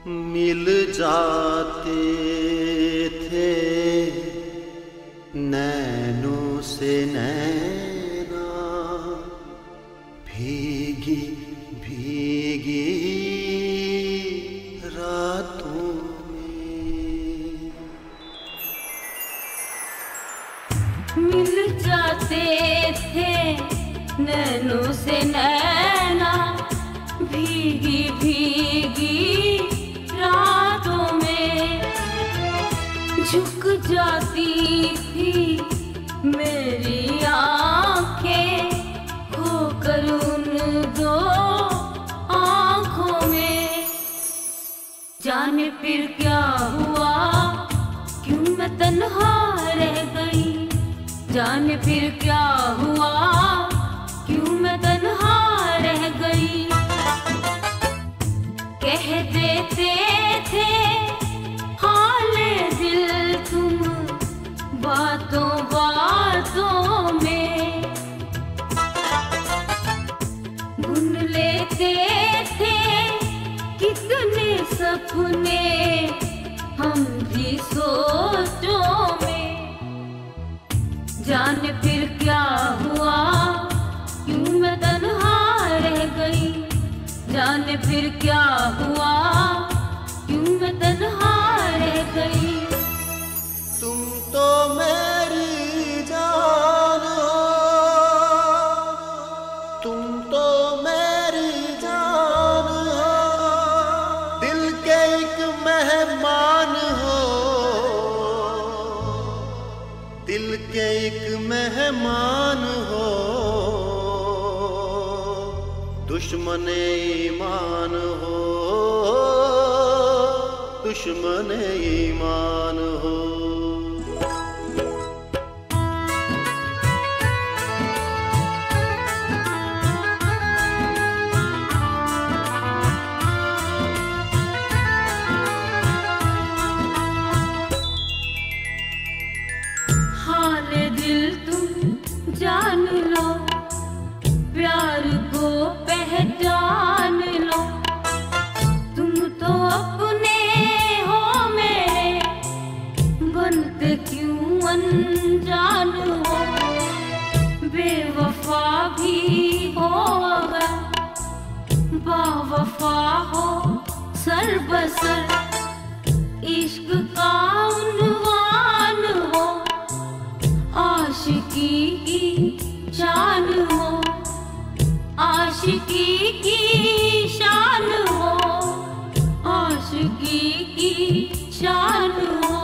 मिल जाते थे नैनों से नैना, भीगी भीगी रातों में। मिल जाते थे नैनों से नैना, भीगी भीगी रातों में। झुक जाती थी मेरी आंखें, खोकर उन दो आंखों में। जाने फिर क्या हुआ, क्यों मैं तन्हा रह गई। जाने फिर क्या हुआ, क्यों मैं तन्हा रह गई। कह देते थे हाले दिल तुम बातों बातों में। बुन लेते थे कितने सपने हम भी सोचों में। जाने फिर क्या हुआ, क्यों मैं तन्हा रह गई। जाने फिर क्या हुआ, क्यों मैं तन्हा रह गई। तुम तो मेरी जान हो, तुम तो मेरी जान हो। दिल के एक मेहमान हो, दिल के एक मेहमान हो। दुश्मन ईमान हो, दुश्मन ईमान हो। हाल दिल तुम जान लो, प्यार को पहचान लो। तुम तो अपने हो मेरे, बनते क्यों अनजान हो। बेवफा भी हो अगर, बावफा हो सर बसर। इश्क का उन्वान हो, आशिकी की शान हो। आशिकी की शान हो, आशिकी की शान हो।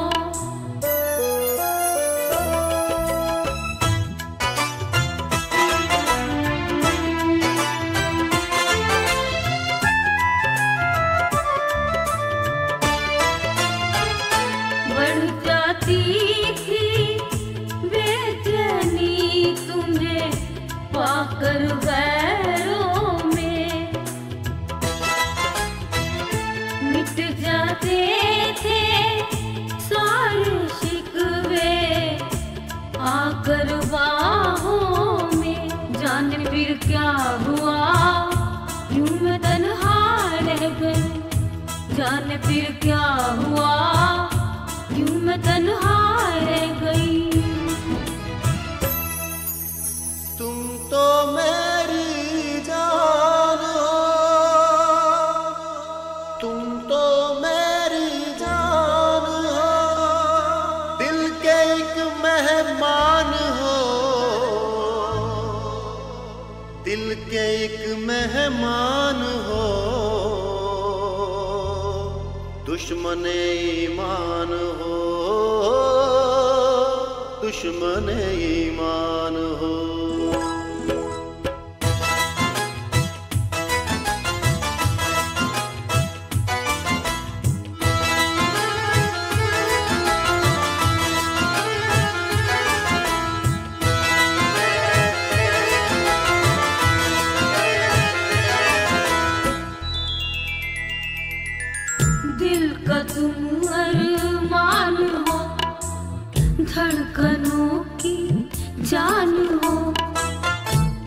बढ़ जाती थी बेचैनी तुम्हें पाकर गैरों में। मिट जाते थे सारे शिकवे आकर बाहों में। जाने फिर क्या हुआ, क्यों मैं तन्हा रह गई। जाने फिर क्या हुआ, क्यों मैं तन्हा रह गई। तुम तो मेरी जान हो, तुम तो मेरी जान हो। दिल के एक मेहमान हो, दिल के एक मेहमान हो। दुश्मन ईमान हो, दुश्मन ईमान हो। दिल का तुम अरमान हो, धड़कनों की जान हो।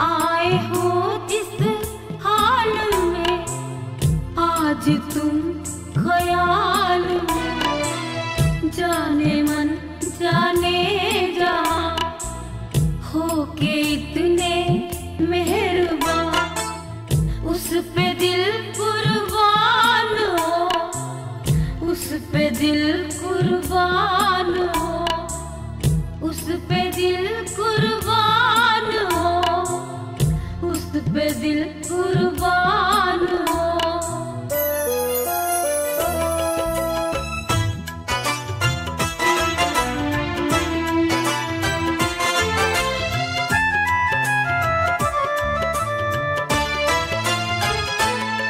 आए हो जिस हाल में आज तुम खोए कुर्बान हो, उस पे दिल कुर्बान हो, उस पे दिल कुर्बान हो।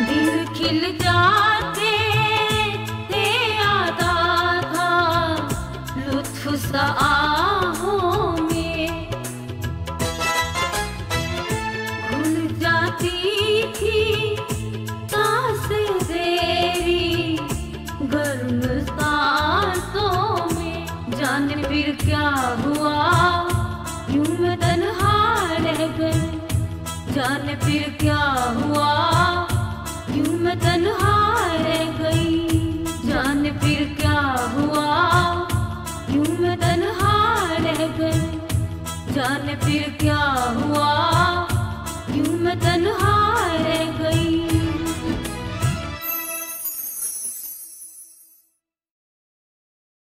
दिल खिल जाते थे आता था लुत्फ सा आहों में, घुल जाती थी सांसें तेरी गर्म सांसों में। जाने फिर क्या हुआ यूं मैं तन्हा रह गई, जाने फिर क्या हुआ यूं मैं तन्हा रह गई, जाने फिर क्या हुआ यूं मैं तन्हा रह गई, जाने फिर क्या हुआ